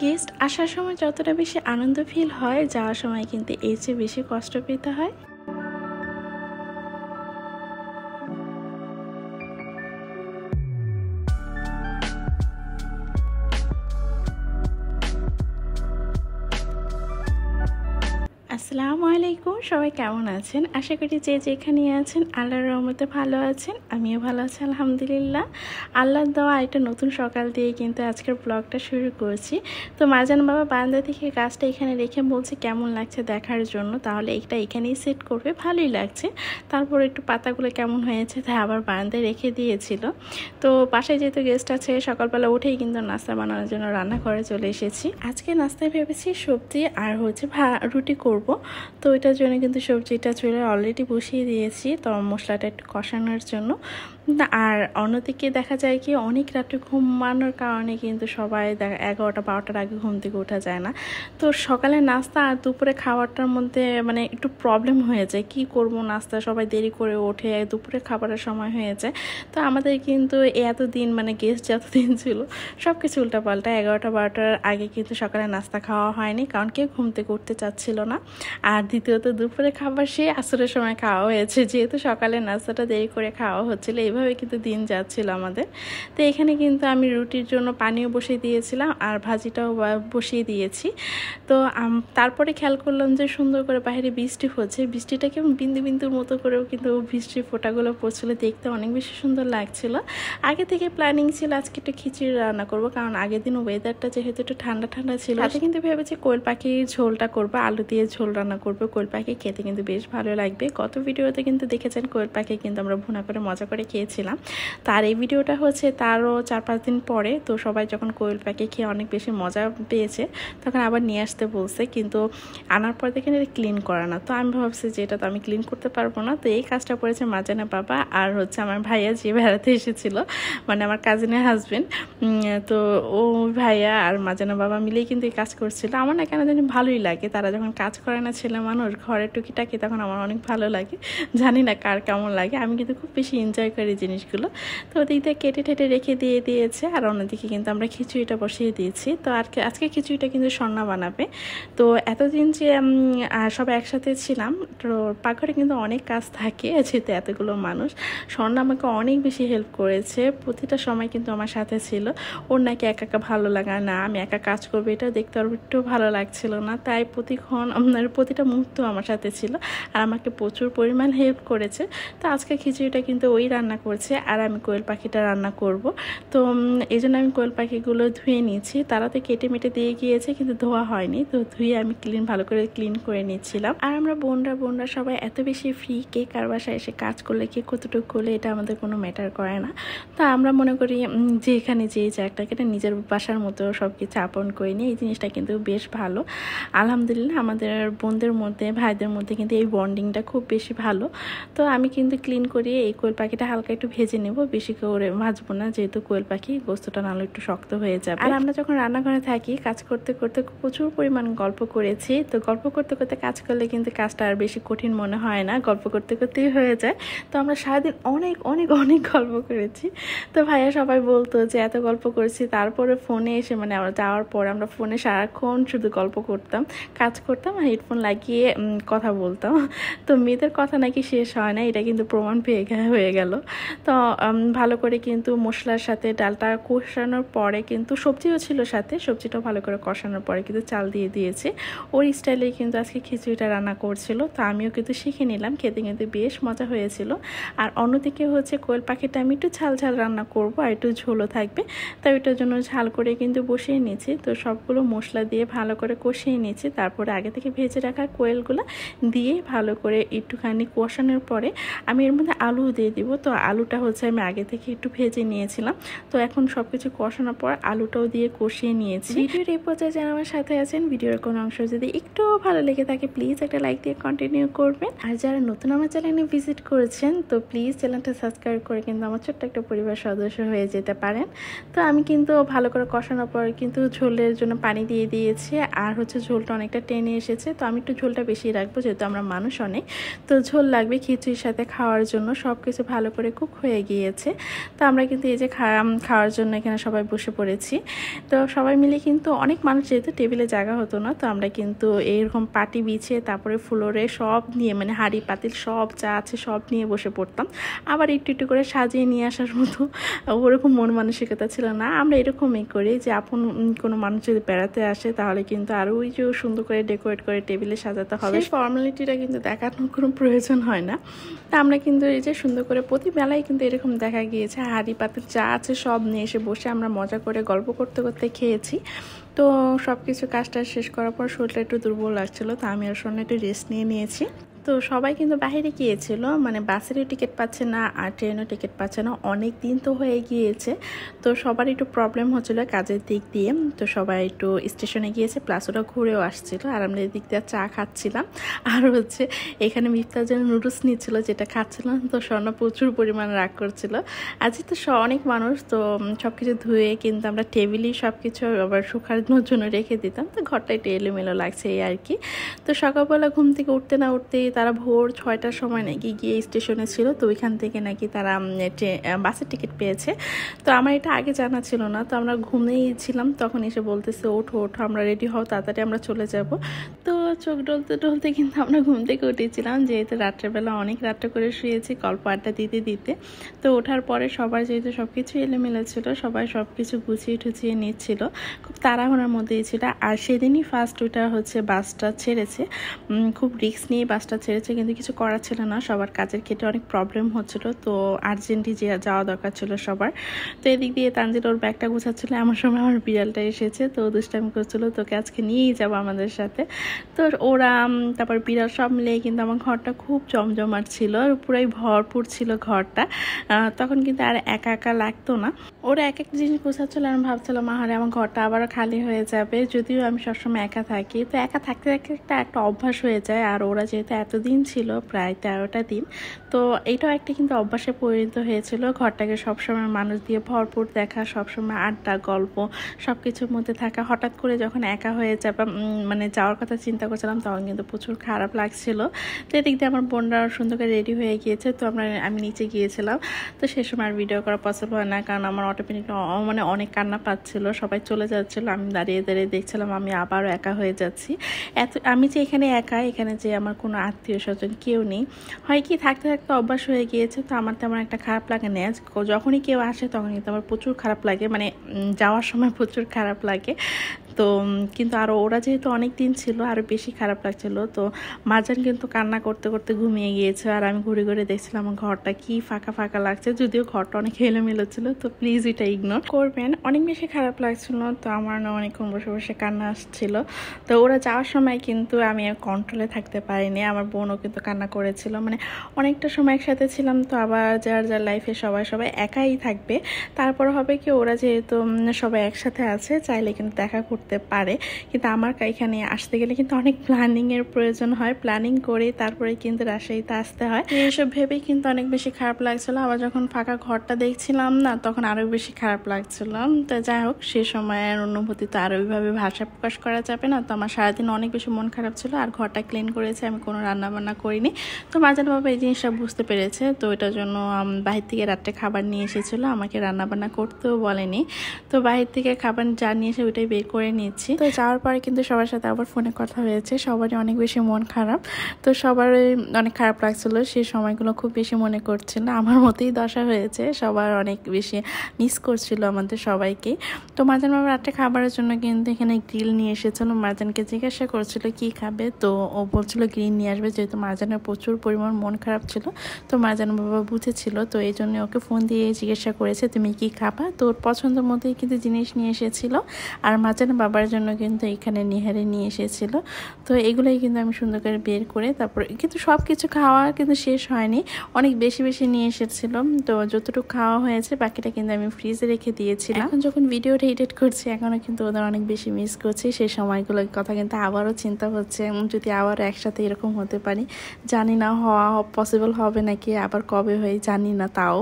Guest আসার সময় যতটা বেশি আনন্দ ফিল হয়, যাওয়ার সময় কিন্তু এর চেয়ে বেশি কষ্ট পেতে হয়। আসসালামু আলাইকুম, সবাই কেমন আছেন? আশা করি যে যেখানে আছেন আল্লাহর রহমতে ভালো আছেন। আমিও ভালো আছি আলহামদুলিল্লাহ। আল্লাহর দেওয়া একটা নতুন সকাল দিয়ে কিন্তু আজকের ব্লগটা শুরু করছি। তো মারজান বাবা বারান্দা থেকে গাছটা এখানে রেখে বলছে কেমন লাগছে দেখার জন্য, তাহলে এটা এখানেই সেট করবে, ভালোই লাগছে। তারপর একটু পাতাগুলো কেমন হয়েছে তাই আবার বারান্দায় রেখে দিয়েছিল। তো বাসায় যেহেতু গেস্ট আছে, সকালবেলা উঠেই কিন্তু নাস্তা বানানোর জন্য রান্না করে চলে এসেছি। আজকে নাস্তায় ভেবেছি সবজি আর হচ্ছে রুটি করব। তো এটার জন্য কিন্তু সবজিটা চুলে অলরেডি বসিয়ে দিয়েছি, তো মশলাটা একটু কষানোর জন্য। আর অন্যদিকে দেখা যায় কি অনেক রাতে ঘুমানোর কারণে কিন্তু সবাই 11টা-12টার আগে ঘুম থেকে ওঠা যায় না। তো সকালে নাস্তা আর দুপুরে খাবারটার মধ্যে মানে একটু প্রবলেম হয়ে যায়, কি করব নাস্তা, সবাই দেরি করে ওঠে, দুপুরে খাবারের সময় হয়ে যায়। তো আমাদের কিন্তু এতদিন মানে গেস্ট যতদিন ছিল সব কিছু উল্টাপাল্টা, 11টা-12টার আগে কিন্তু সকালে নাস্তা খাওয়া হয়নি, কারণ কেউ ঘুম থেকে উঠতে চাচ্ছিল না। আর দ্বিতীয়ত দুপুরে খাবার সেই আসরের সময় খাওয়া হয়েছে, যেহেতু সকালে নাস্তাটা দেরি করে খাওয়া হচ্ছিল, এইভাবে কিন্তু দিন যাচ্ছিল আমাদের। তো এখানে কিন্তু আমি রুটির জন্য পানিও বসিয়ে দিয়েছিলাম আর ভাজিটাও বসিয়ে দিয়েছি। তো তারপরে খেয়াল করলাম যে সুন্দর করে বাইরে বৃষ্টি হচ্ছে, বৃষ্টিটা কেমন বিন্দু বিন্দুর মতো করেও কিন্তু বৃষ্টির ফোঁটাগুলো পড়ছিল, দেখতে অনেক বেশি সুন্দর লাগছিল। আগে থেকে প্ল্যানিং ছিল আজকে একটু খিচুড়ি রান্না করবো, কারণ আগের দিন ওয়েদারটা যেহেতু একটু ঠান্ডা ঠান্ডা ছিল, তাতে কিন্তু ভেবেছি কোয়েল পাখির ঝোলটা করবো, আলু দিয়ে ঝোল রান্না করবো। কোয়েল পাখি খেতে কিন্তু বেশ ভালো লাগবে। গত ভিডিওতে কিন্তু দেখেছেন কোয়েল পাখি কিন্তু আমরা ভুনা করে মজা করে খেয়েছিলাম। তার এই ভিডিওটা হচ্ছে তারও 4-5 দিন পরে। তো সবাই যখন কোয়েল পাখি খেয়ে অনেক বেশি মজা পেয়েছে, তখন আবার নিয়ে আসতে বলছে, কিন্তু আনার পর দেখেন এটা ক্লিন করা না। তো আমি ভাবছি যে এটা তো আমি ক্লিন করতে পারবো না। তো এই কাজটা করেছে মারজানের বাবা আর হচ্ছে আমার ভাইয়া, যে বেড়াতে এসেছিল, মানে আমার কাজিনের হাজবেন্ড। তো ও ভাইয়া আর মারজানের বাবা মিলেই কিন্তু এই কাজ করছিল। আমার না কেন জানি ভালোই লাগে, তারা যখন কাজ করে না ছেলে মানুষ ঘরের টুকিটাকি, তখন আমার অনেক ভালো লাগে। জানি না কার কেমন লাগে, আমি কিন্তু খুব বেশি এনজয় করি জিনিসগুলো। তো ওদিক দিয়ে কেটে ঠেটে রেখে দিয়েছে, আর অন্যদিকে কিন্তু আমরা খিচুড়িটা বসিয়ে দিয়েছি। তো আজকে খিচুড়িটা কিন্তু সন্না বানাবে। তো এতদিন যে সবাই একসাথে ছিলাম, তো পাকঘরে কিন্তু অনেক কাজ থাকে, যেহেতু এতগুলো মানুষ। সন্না আমাকে অনেক বেশি হেল্প করেছে, প্রতিটা সময় কিন্তু আমার সাথে ছিল। ওর নাকি একা একা ভালো লাগা না, আমি একা কাজ করবো এটা দেখতে আর একটু ভালো লাগছিল না, তাই প্রতিটা মুহূর্ত আমার সাথে ছিল আর আমাকে প্রচুর পরিমাণ হেল্প করেছে। তো আজকে খিচুড়িটা কিন্তু ওই রান্না করছে আর আমি কোয়েল পাখিটা রান্না করব। তো এই জন্য আমি কোয়েল পাখিগুলো ধুয়ে নিয়েছি, তারা তো কেটে মেটে দিয়ে গিয়েছে কিন্তু ধোয়া হয়নি, তো ধুয়ে আমি ভালো করে ক্লিন করে নিচ্ছিলাম। আর আমরা বোনরা সবাই এত বেশি ফ্রি, কে কার বাসায় এসে কাজ করলে কে কতটুকু করলে এটা আমাদের কোনো ম্যাটার করে না। তো আমরা মনে করি যে এখানে যে জায়গাটাকে নিজের বাসার মতো সব কিছু আপন করে নিই, এই জিনিসটা কিন্তু বেশ ভালো। আলহামদুলিল্লাহ আমাদের বোনদের মধ্যে ভাইদের মধ্যে কিন্তু এই বন্ডিংটা খুব বেশি ভালো। তো আমি কিন্তু ক্লিন করিয়ে এই কোয়েল পাখিটা হালকা একটু ভেজে নেব, বেশি করে ভাজবো না, যেহেতু কোয়েল পাখি গোস্তটা নাহলে একটু শক্ত হয়ে যাবে। আর আমরা যখন রান্নাঘরে থাকি কাজ করতে করতে প্রচুর পরিমাণ গল্প করেছি। তো গল্প করতে করতে কাজ করলে কিন্তু কাজটা আর বেশি কঠিন মনে হয় না, গল্প করতে করতেই হয়ে যায়। তো আমরা সারাদিন অনেক অনেক অনেক গল্প করেছি। তো ভাইয়া সবাই বলতো যে এত গল্প করেছি, তারপরে ফোনে এসে মানে আমরা যাওয়ার পর আমরা ফোনে সারাক্ষণ শুধু গল্প করতাম, কাজ করতাম আর হেডফোন লাগিয়ে কথা বলতাম। তো মেয়েদের কথা নাকি শেষ হয় না, এটা কিন্তু প্রমাণ হয়ে গেল। তো ভালো করে কিন্তু মশলার সাথে ডালটা কষানোর পরে কিন্তু সবজিও ছিল সাথে, সবজিটাও ভালো করে কষানোর পরে কিন্তু চাল দিয়ে দিয়েছে। ওর স্টাইলেই কিন্তু আজকে খিচুড়িটা রান্না করছিল, তো আমিও কিন্তু শিখে নিলাম, খেতে কিন্তু বেশ মজা হয়েছিল। আর অন্যদিকে হচ্ছে কোয়েল পাখিটা আমি একটু ঝাল ঝাল রান্না করব আর একটু ঝোলও থাকবে, তাই ওইটার জন্য ঝাল করে কিন্তু বসিয়ে নিয়েছি। তো সবগুলো মশলা দিয়ে ভালো করে কষিয়ে নিয়েছি, তারপরে আগে থেকে ভেজে রাখা কোয়েলগুলো দিয়ে ভালো করে একটুখানি কষানোর পরে আমি এর মধ্যে আলু দিয়ে দিব। তো আলুটা হচ্ছে আমি আগে থেকে একটু ভেজে নিয়েছিলাম, তো এখন সব কিছু কষানোর পর আলুটাও দিয়ে কষিয়ে নিয়েছি। ভিডিওর এই পর্যায়ে যারা আমার সাথে আছেন, ভিডিওর কোনো অংশ যদি একটু ভালো লেগে থাকে প্লিজ একটা লাইক দিয়ে কন্টিনিউ করবেন। আর যারা নতুন আমার চ্যানেলে ভিজিট করেছেন তো প্লিজ চ্যানেলটা সাবস্ক্রাইব করে কিন্তু আমার ছোট্ট একটা পরিবার সদস্য হয়ে যেতে পারেন। তো আমি কিন্তু ভালো করে কষানোর পর কিন্তু ঝোলের জন্য পানি দিয়ে দিয়েছি, আর হচ্ছে ঝোলটা অনেকটা টেনে এসেছে। তো আমি একটু ঝোলটা বেশি রাখবো, যেহেতু আমরা মানুষ অনেক, তো ঝোল লাগবে খিচুড়ির সাথে খাওয়ার জন্য। সব কিছু ভালো করে কুক হয়ে গিয়েছে। তো আমরা কিন্তু এই যে খাওয়ার জন্য এখানে সবাই বসে পড়েছি। তো সবাই মিলে কিন্তু অনেক মানুষ, যেহেতু টেবিলে জায়গা হতো না, তো আমরা কিন্তু এইরকম পাটি বিছিয়ে তারপরে ফ্লোরে সব নিয়ে মানে হাঁড়ি পাতিল সব যা আছে সব নিয়ে বসে পড়তাম। আবার একটু একটু করে সাজিয়ে নিয়ে আসার মতো ওরকম মন মানসিকতা ছিল না। আমরা এরকমই করি যে আপন কোনো মানুষ যদি বেড়াতে আসে তাহলে কিন্তু আরও ওই যে সুন্দর করে ডেকোরেট করে টেবিলে সাজাতে হবে, ফর্মালিটিটা কিন্তু দেখানোর কোনো প্রয়োজন হয় না। তা আমরা কিন্তু এই যে সুন্দর করে প্রতি বেলায় কিন্তু এরকম দেখা গিয়েছে হাঁড়ি পাতিল যা আছে সব নিয়ে এসে বসে আমরা মজা করে গল্প করতে করতে খেয়েছি। তো সব কিছু কাজটা শেষ করার পর শরীরটা একটু দুর্বল লাগছিলো, তো আমি আর শোনা একটু রেস্ট নিয়েছি। তো সবাই কিন্তু বাইরে গিয়েছিল, মানে বাসেরও টিকিট পাচ্ছে না আর ট্রেনেরও টিকিট পাচ্ছে না, অনেক দিন তো হয়ে গিয়েছে। তো সবার একটু প্রবলেম হচ্ছিলো কাজের দিক দিয়ে, তো সবাই একটু স্টেশনে গিয়েছে, প্লাস ওরা ঘুরেও আসছিল আর আমরা এদিক দিয়ে চা খাচ্ছিলাম। আর হচ্ছে এখানে মিফতার জন্য নুডলস নিচ্ছিল, যেটা খাচ্ছিলাম। তো স্বর্ণ প্রচুর পরিমাণে রাগ করছিল। আজকে তো অনেক মানুষ, তো সব কিছু ধুয়ে কিন্তু আমরা টেবিলই সব কিছু আবার শুকানোর জন্য রেখে দিতাম, তো ঘরটা একটু এলোমেলো লাগছে এই আর কি। তো সকালবেলা ঘুম থেকে উঠতে না উঠতেই তারা ভোর 6টার সময় নাকি গিয়ে স্টেশনে ছিল, তো ওইখান থেকে নাকি তারা বাসের টিকিট পেয়েছে। তো আমার এটা আগে জানা ছিল না, তো আমরা ঘুমেই ছিলাম, তখন এসে বলতেছে ওঠো ওঠো আমরা রেডি হও, তাড়াতাড়ি আমরা চলে যাব। তো চোখ ডলতে ডলতে কিন্তু আমরা ঘুম থেকে উঠেছিলাম, যেহেতু রাত্রেবেলা অনেক রাত্রে করে শুয়েছি গল্প আড্ডা দিতে দিতে। তো ওঠার পরে সবার যেহেতু সব কিছু এলোমেলো ছিল, সবাই সব কিছু গুছিয়ে টুছিয়ে নিচ্ছিল, খুব তাড়াহুড়ার মধ্যেই ছিল। আর সেদিনই ফার্স্ট ওইটা হচ্ছে বাসটা ছেড়েছে, খুব রিস্ক নিয়ে বাসটা ছেড়েছে, কিন্তু কিছু করার ছিল না, সবার কাজের ক্ষেত্রে অনেক প্রবলেম হচ্ছিল, তো আর্জেন্টলি যাওয়া দরকার ছিল সবার। তো এদিক দিয়ে তানজিল ওর ব্যাগটা গোছাচ্ছিল, এমন সময় আমার বিড়ালটা এসেছে, তো দুষ্টামি করছিল তোকে আজকে নিয়েই যাবো আমাদের সাথে। তো ওরা তারপর বিড়াল সব মিলিয়ে কিন্তু আমার ঘরটা খুব জমজমাট ছিল, পুরাই ভরপুর ছিল ঘরটা। তখন কিন্তু আর একা একা লাগতো না, ওরা এক এক জিনিস গোছাচ্ছিল, আমি ভাবছিলাম আহারে আমার ঘরটা আবারও খালি হয়ে যাবে। যদিও আমি সবসময় একা থাকি, তো একা থাকতে থাকতে একটা অভ্যাস হয়ে যায়। আর ওরা যেহেতু এতদিন ছিল, প্রায় 13টা দিন, তো এইটাও একটা কিন্তু অভ্যাসে পরিণত হয়েছিল। ঘরটাকে সবসময় মানুষ দিয়ে ভরপুর দেখা, সবসময় আড্ডা গল্প সব কিছুর মধ্যে থাকা। হঠাৎ করে যখন একা হয়ে যাবে, মানে যাওয়ার কথা চিন্তা করছিলাম, তখন কিন্তু প্রচুর খারাপ লাগছিল। তো এদিক দিয়ে আমার বোনরা সুন্দর করে রেডি হয়ে গিয়েছে, তো আমি নিচে গিয়েছিলাম। তো সে সময় আর ভিডিও করা পসিবল হয় না, কারণ আমার অটোমেটিক মানে অনেক কান্না পাচ্ছিল, সবাই চলে যাচ্ছিলো, আমি দাঁড়িয়ে দাঁড়িয়ে দেখছিলাম আমি আবারও একা হয়ে যাচ্ছি। আমি যে এখানে একা, এখানে যে আমার কোনো আত্মীয় স্বজন কেউ নেই, হয় কি থাকতে থাকতে অভ্যাস হয়ে গিয়েছে, তো আমার তেমন একটা খারাপ লাগে না। যখনই কেউ আসে তখন কিন্তু আমার প্রচুর খারাপ লাগে, মানে যাওয়ার সময় প্রচুর খারাপ লাগে। তো কিন্তু আরও ওরা যেহেতু অনেক দিন ছিল আরও বেশি খারাপ লাগছিল। তো মারজান কিন্তু কান্না করতে করতে ঘুমিয়ে গিয়েছে, আর আমি ঘুরে ঘুরে দেখছিলাম আমার ঘরটা কি ফাঁকা ফাঁকা লাগছে, যদিও ঘরটা অনেক এলোমেলো ছিল, তো প্লিজ এটা ইগনোর করবেন। অনেক বেশি খারাপ লাগছিল, তো আমার না অনেকক্ষণ বসে বসে কান্না আসছিল। তো ওরা যাওয়ার সময় কিন্তু আমি কন্ট্রোলে থাকতে পারিনি, আমার বোনও কিন্তু কান্না করেছিল, মানে অনেকটা সময় একসাথে ছিলাম, তো আবার যার যার লাইফে সবাই একাই থাকবে। তারপর হবে কি ওরা যেহেতু সবাই একসাথে আছে, চাইলে কিন্তু দেখা করতে পারে, কিন্তু আমার এখানে আসতে গেলে কিন্তু অনেক প্ল্যানিংয়ের প্রয়োজন হয়, প্ল্যানিং করে তারপরে কিন্তু রাজশাহীতে আসতে হয়। এইসব ভেবেই কিন্তু অনেক বেশি খারাপ লাগছিল। আবার যখন ফাঁকা ঘরটা দেখছিলাম না, তখন আরও বেশি খারাপ লাগছিল। তো যাই হোক, সে সময়ের অনুভূতি তো আর ওইভাবে ভাষা প্রকাশ করা যাবে না। তো আমার সারাদিন অনেক বেশি মন খারাপ ছিল, আর ঘরটা ক্লিন করেছে, আমি কোনো রান্না বান্না করিনি। তো মারজান বাবা এই জিনিসটা বুঝতে পেরেছে, তো এটার জন্য বাহির থেকে রাত্রে খাবার নিয়ে এসেছিলো, আমাকে রান্না বান্না করতেও বলেনি। তো বাহির থেকে খাবার যা নিয়ে এসে ওইটাই বের করে নিচ্ছি। তো যাওয়ার পরে কিন্তু সবার সাথে আবার ফোনে কথা হয়েছে, সবারই অনেক বেশি মন খারাপ, তো সবারই অনেক খারাপ লাগছিল, সেই সময়গুলো খুব বেশি মনে করছিল। আমার মতোই দশা হয়েছে, সবার অনেক বেশি মিস করছিল আমাদের সবাইকে। তো মারজান বাবা রাত্রে খাবারের জন্য কিন্তু এখানে গ্রিল নিয়ে এসেছিল, মারজানকে জিজ্ঞাসা করছিল কি খাবে, তো ও বলছিল গ্রিল নিয়ে আসবে, যেহেতু মারজানের প্রচুর পরিমাণ মন খারাপ ছিল। তো মারজান বাবা বুঝেছিল, তো এই জন্য ওকে ফোন দিয়ে জিজ্ঞাসা করেছে তুমি কি খাবা, তো ওর পছন্দ মতোই কিন্তু জিনিস নিয়ে এসেছিল। আর মারজান বাবার জন্য কিন্তু এখানে নিহারে নিয়ে এসেছিল। তো এগুলোই কিন্তু আমি সুন্দর করে বের করে তারপরে কিন্তু সব কিছু খাওয়া কিন্তু শেষ হয়নি, অনেক বেশি বেশি নিয়ে এসেছিল। তো যতটুকু খাওয়া হয়েছে বাকিটা কিন্তু আমি ফ্রিজে রেখে দিয়েছিলাম। এখন যখন ভিডিওটা এডিট করছি, এখনও কিন্তু ওদের অনেক বেশি মিস করছি, সেই সময়গুলোর কথা কিন্তু আবারও চিন্তা হচ্ছে, যদি আবার একসাথে এরকম হতে পারি। জানি না হওয়া পসিবল হবে নাকি, আবার কবে হয় জানি না তাও।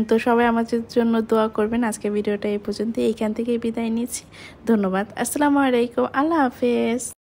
তো সবাই আমাদের জন্য দোয়া করবেন। আজকে ভিডিওটা এই পর্যন্ত, এইখান থেকেই বিদায় নিচ্ছি। ধন্যবাদ, আসসালামু আলাইকুম, আল্লাহ হাফেজ।